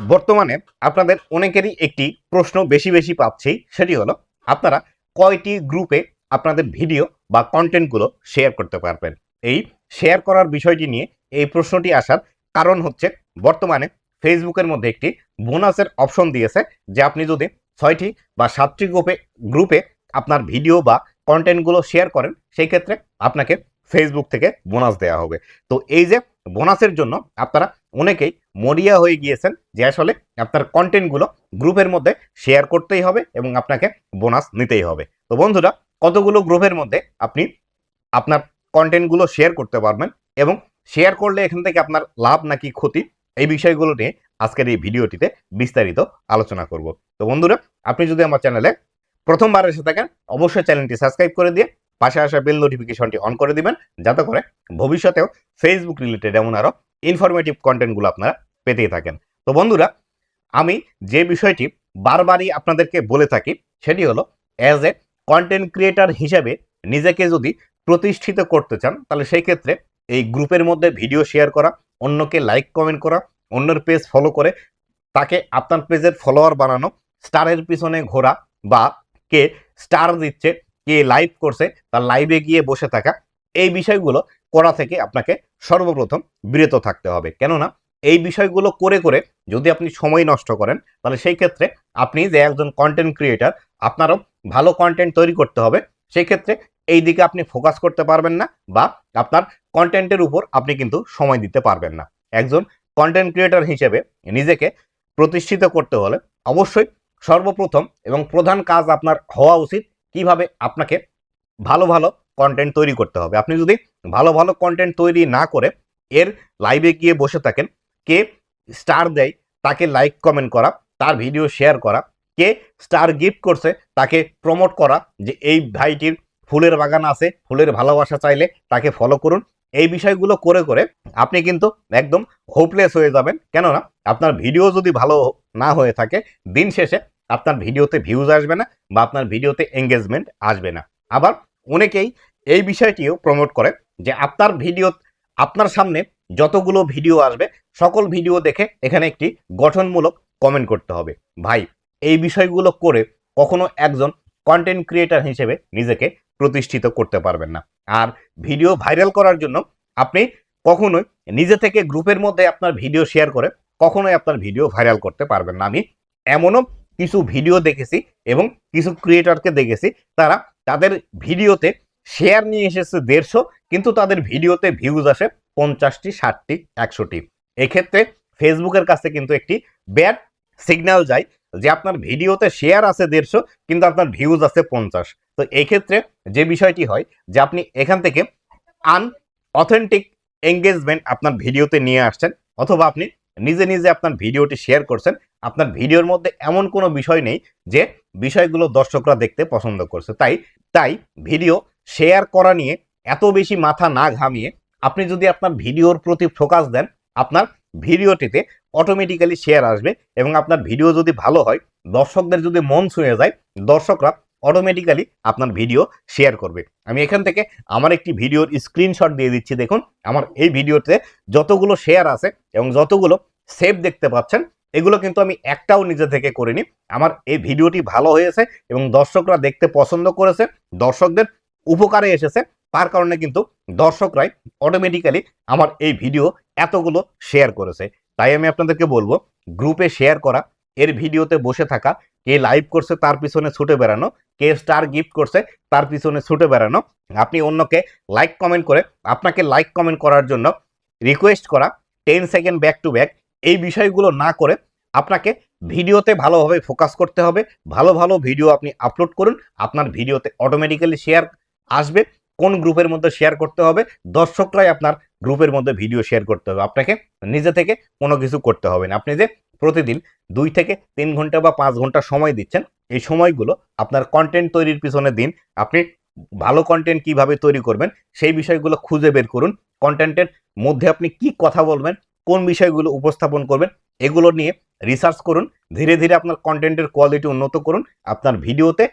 বর্তমানে আপনাদের অনেকেরই একটি প্রশ্ন বেশি বেশি পাচ্ছি, সেটি হলো আপনারা কয়টি গ্রুপে আপনাদের ভিডিও বা কন্টেন্টগুলো শেয়ার করতে পারবেন। এই শেয়ার করার বিষয়টি নিয়ে এই প্রশ্নটি আসার কারণ হচ্ছে বর্তমানে ফেসবুকের মধ্যে একটি বোনাসের অপশন দিয়েছে যে আপনি যদি 6টি বা 7টি গ্রুপে আপনার ভিডিও বা কন্টেন্টগুলো শেয়ার করেন সেই ক্ষেত্রে আপনাকে ফেসবুক থেকে বোনাস দেওয়া হবে। তো এই যে বোনাসের জন্য আপনারা অনেকেই মরিয়া হয়ে গিয়েছেন যে আসলে আপনার কন্টেন্টগুলো গ্রুপের মধ্যে শেয়ার করতেই হবে এবং আপনাকে বোনাস নিতেই হবে। তো বন্ধুরা, কতগুলো গ্রুপের মধ্যে আপনি আপনার কন্টেন্টগুলো শেয়ার করতে পারবেন এবং শেয়ার করলে এখান থেকে আপনার লাভ নাকি ক্ষতি, এই বিষয়গুলো নিয়ে আজকের এই ভিডিওটিতে বিস্তারিত আলোচনা করব। তো বন্ধুরা, আপনি যদি আমার চ্যানেলে প্রথমবার এসে থাকেন অবশ্যই চ্যানেলটি সাবস্ক্রাইব করে দিয়ে পাশে আসা বেল নোটিফিকেশনটি অন করে দিবেন, যাতে করে ভবিষ্যতেও ফেসবুক রিলেটেড এমন আরও ইনফরমেটিভ কন্টেন্টগুলো আপনারা পেতেই থাকেন। তো বন্ধুরা, আমি যে বিষয়টি বারবারই আপনাদেরকে বলে থাকি সেটি হলো অ্যাজ এ কন্টেন্ট ক্রিয়েটার হিসেবে নিজেকে যদি প্রতিষ্ঠিত করতে চান তাহলে সেই ক্ষেত্রে এই গ্রুপের মধ্যে ভিডিও শেয়ার করা, অন্যকে লাইক কমেন্ট করা, অন্যের পেজ ফলো করে তাকে আপনার পেজের ফলোয়ার বানানো, স্টারের পিছনে ঘোরা বা কে স্টার দিচ্ছে, কে লাইভ করছে তার লাইভে গিয়ে বসে থাকা, এই বিষয়গুলো করা থেকে আপনাকে সর্বপ্রথম বিরত থাকতে হবে। কেননা এই বিষয়গুলো করে করে যদি আপনি সময় নষ্ট করেন তাহলে সেই ক্ষেত্রে আপনি যে একজন কন্টেন্ট ক্রিয়েটার, আপনারও ভালো কন্টেন্ট তৈরি করতে হবে, সেই ক্ষেত্রে এই দিকে আপনি ফোকাস করতে পারবেন না বা আপনার কন্টেন্টের উপর আপনি কিন্তু সময় দিতে পারবেন না। একজন কন্টেন্ট ক্রিয়েটার হিসেবে নিজেকে প্রতিষ্ঠিত করতে হলে অবশ্যই সর্বপ্রথম এবং প্রধান কাজ আপনার হওয়া উচিত কিভাবে আপনাকে ভালো ভালো কন্টেন্ট তৈরি করতে হবে। আপনি যদি ভালো ভালো কন্টেন্ট তৈরি না করে এর লাইভে গিয়ে বসে থাকেন, কে স্টার দেয় তাকে লাইক কমেন্ট করা, তার ভিডিও শেয়ার করা, কে স্টার গিফট করছে তাকে প্রমোট করা যে এই ভাইটির ফুলের বাগান আছে, ফুলের ভালোবাসা চাইলে তাকে ফলো করুন, এই বিষয়গুলো করে করে আপনি কিন্তু একদম হোপলেস হয়ে যাবেন। কেননা আপনার ভিডিও যদি ভালো না হয়ে থাকে দিন শেষে আপনার ভিডিওতে ভিউজ আসবে না বা আপনার ভিডিওতে এঙ্গেজমেন্ট আসবে না। আবার অনেকেই এই বিষয়টিও প্রমোট করে যে আপনার ভিডিও, আপনার সামনে যতগুলো ভিডিও আসবে সকল ভিডিও দেখে এখানে একটি গঠনমূলক কমেন্ট করতে হবে। ভাই, এই বিষয়গুলো করে কখনো একজন কন্টেন্ট ক্রিয়েটার হিসেবে নিজেকে প্রতিষ্ঠিত করতে পারবেন না। আর ভিডিও ভাইরাল করার জন্য আপনি কখনোই নিজে থেকে গ্রুপের মধ্যে আপনার ভিডিও শেয়ার করে কখনোই আপনার ভিডিও ভাইরাল করতে পারবেন না। আমি এমনও কিছু ভিডিও দেখেছি এবং কিছু ক্রিয়েটরকে দেখেছি তারা তাদের ভিডিওতে শেয়ার নিয়ে এসেছে 150, কিন্তু তাদের ভিডিওতে ভিউজ আসে 50টি, 60টি, 100টি। এক্ষেত্রে ফেসবুকের কাছে কিন্তু একটি ব্যাড সিগন্যাল যায় যে আপনার ভিডিওতে শেয়ার আছে 150 কিন্তু আপনার ভিউজ আছে 50। তো এই ক্ষেত্রে যে বিষয়টি হয় যে আপনি এখান থেকে অথেন্টিক এঙ্গেজমেন্ট আপনার ভিডিওতে নিয়ে আসছেন, অথবা আপনি নিজে নিজে আপনার ভিডিওটি শেয়ার করছেন, আপনার ভিডিওর মধ্যে এমন কোনো বিষয় নেই যে বিষয়গুলো দর্শকরা দেখতে পছন্দ করছে। তাই তাই ভিডিও শেয়ার করা নিয়ে এত বেশি মাথা না ঘামিয়ে আপনি যদি আপনার ভিডিওর প্রতি ফোকাস দেন, আপনার ভিডিওটিতে অটোমেটিক্যালি শেয়ার আসবে এবং আপনার ভিডিও যদি ভালো হয়, দর্শকদের যদি মন ছুঁয়ে যায়, দর্শকরা অটোমেটিক্যালি আপনার ভিডিও শেয়ার করবে। আমি এখান থেকে আমার একটি ভিডিওর স্ক্রিনশট দিয়ে দিচ্ছি, দেখুন আমার এই ভিডিওতে যতগুলো শেয়ার আছে এবং যতগুলো সেভ দেখতে পাচ্ছেন এগুলো কিন্তু আমি একটাও নিজে থেকে করিনি। আমার এই ভিডিওটি ভালো হয়েছে এবং দর্শকরা দেখতে পছন্দ করেছে, দর্শকদের উপকারে এসেছে, তার কারণে কিন্তু দর্শকরাই অটোমেটিক্যালি আমার এই ভিডিও এতগুলো শেয়ার করেছে। তাই আমি আপনাদেরকে বলবো, গ্রুপে শেয়ার করা, এর ভিডিওতে বসে থাকা, কে লাইভ করছে তার পিছনে ছুটে বেড়ানো, কে স্টার গিফট করছে তার পিছনে ছুটে বেড়ানো, আপনি অন্যকে লাইক কমেন্ট করে আপনাকে লাইক কমেন্ট করার জন্য রিকোয়েস্ট করা, 10 সেকেন্ড ব্যাক টু ব্যাক, এই বিষয়গুলো না করে আপনাকে ভিডিওতে ভালোভাবে ফোকাস করতে হবে। ভালো ভালো ভিডিও আপনি আপলোড করুন, আপনার ভিডিওতে অটোমেটিক্যালি শেয়ার আসবে। কোন গ্রুপের মধ্যে শেয়ার করতে হবে, দর্শকরাই আপনার গ্রুপের মধ্যে ভিডিও শেয়ার করতে হবে, আপনাকে নিজে থেকে কোনো কিছু করতে হবে না। আপনি যে প্রতিদিন 2 থেকে 3 ঘন্টা বা 5 ঘন্টা সময় দিচ্ছেন, এই সময়গুলো আপনার কন্টেন্ট তৈরির পিছনে দিন। আপনি ভালো কন্টেন্ট কিভাবে তৈরি করবেন সেই বিষয়গুলো খুঁজে বের করুন। কন্টেন্টের মধ্যে আপনি কি কথা বলবেন, কোন বিষয়গুলো উপস্থাপন করবেন, এগুলো নিয়ে রিসার্চ করুন। ধীরে ধীরে আপনার কন্টেন্টের কোয়ালিটি উন্নত করুন, আপনার ভিডিওতে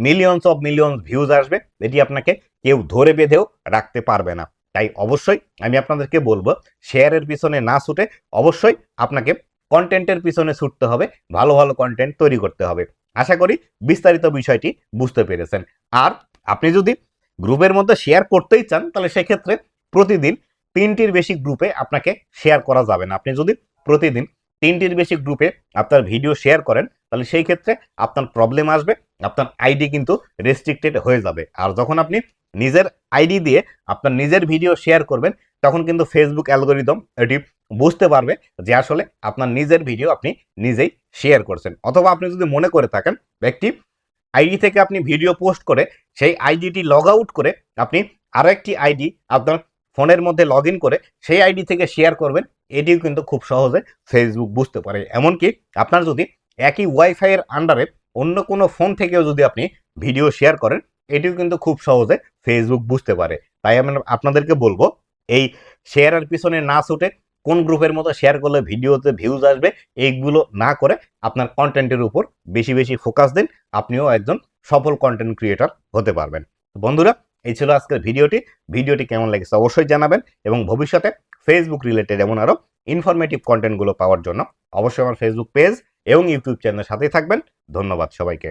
মিলিয়নস অফ মিলিয়নস ভিউজ আসবে, এটি আপনাকে কেউ ধরে বেঁধেও রাখতে পারবে না। তাই অবশ্যই আমি আপনাদেরকে বলবো, শেয়ারের পিছনে না ছুটে অবশ্যই আপনাকে কন্টেন্টের পিছনে ছুটতে হবে, ভালো ভালো কন্টেন্ট তৈরি করতে হবে। আশা করি বিস্তারিত বিষয়টি বুঝতে পেরেছেন। আর আপনি যদি গ্রুপের মধ্যে শেয়ার করতেই চান তাহলে সেক্ষেত্রে প্রতিদিন 3টির বেশি গ্রুপে আপনাকে শেয়ার করা যাবে না। আপনি যদি প্রতিদিন 3টির বেশি গ্রুপে আপনার ভিডিও শেয়ার করেন তাহলে সেই ক্ষেত্রে আপনার প্রবলেম আসবে, আপনার আইডি কিন্তু রেস্ট্রিক্টেড হয়ে যাবে। আর যখন আপনি নিজের আইডি দিয়ে আপনার নিজের ভিডিও শেয়ার করবেন তখন কিন্তু ফেসবুক অ্যালগোরিদম এটি বুঝতে পারবে যে আসলে আপনার নিজের ভিডিও আপনি নিজেই শেয়ার করছেন। অথবা আপনি যদি মনে করে থাকেন একটি আইডি থেকে আপনি ভিডিও পোস্ট করে সেই আইডিটি লগ আউট করে আপনি আরো একটি আইডি আপনার ফোনের মধ্যে লগ ইন করে সেই আইডি থেকে শেয়ার করবেন, এটিও কিন্তু খুব সহজে ফেসবুক বুঝতে পারে। এমনকি আপনার যদি একই ওয়াইফাই এর আন্ডারে অন্য কোনো ফোন থেকেও যদি আপনি ভিডিও শেয়ার করেন এটিও কিন্তু খুব সহজে ফেসবুক বুঝতে পারে। তাই আমি আপনাদেরকে বলবো এই শেয়ারের পিছনে না ছুটে কোন গ্রুপের মতো শেয়ার করলে ভিডিওতে ভিউজ আসবে এইগুলো না করে আপনার কন্টেন্টের উপর বেশি বেশি ফোকাস দিন, আপনিও একজন সফল কন্টেন্ট ক্রিয়েটর হতে পারবেন। বন্ধুরা, এই ছিল আজকের ভিডিওটি কেমন লেগেছে অবশ্যই জানাবেন এবং ভবিষ্যতে ফেসবুক রিলেটেড এমন আরো ইনফরমেটিভ কন্টেন্টগুলো পাওয়ার জন্য অবশ্যই আমার ফেসবুক পেজ এবং ইউটিউব চ্যানেলের সাথেই থাকবেন। ধন্যবাদ সবাইকে।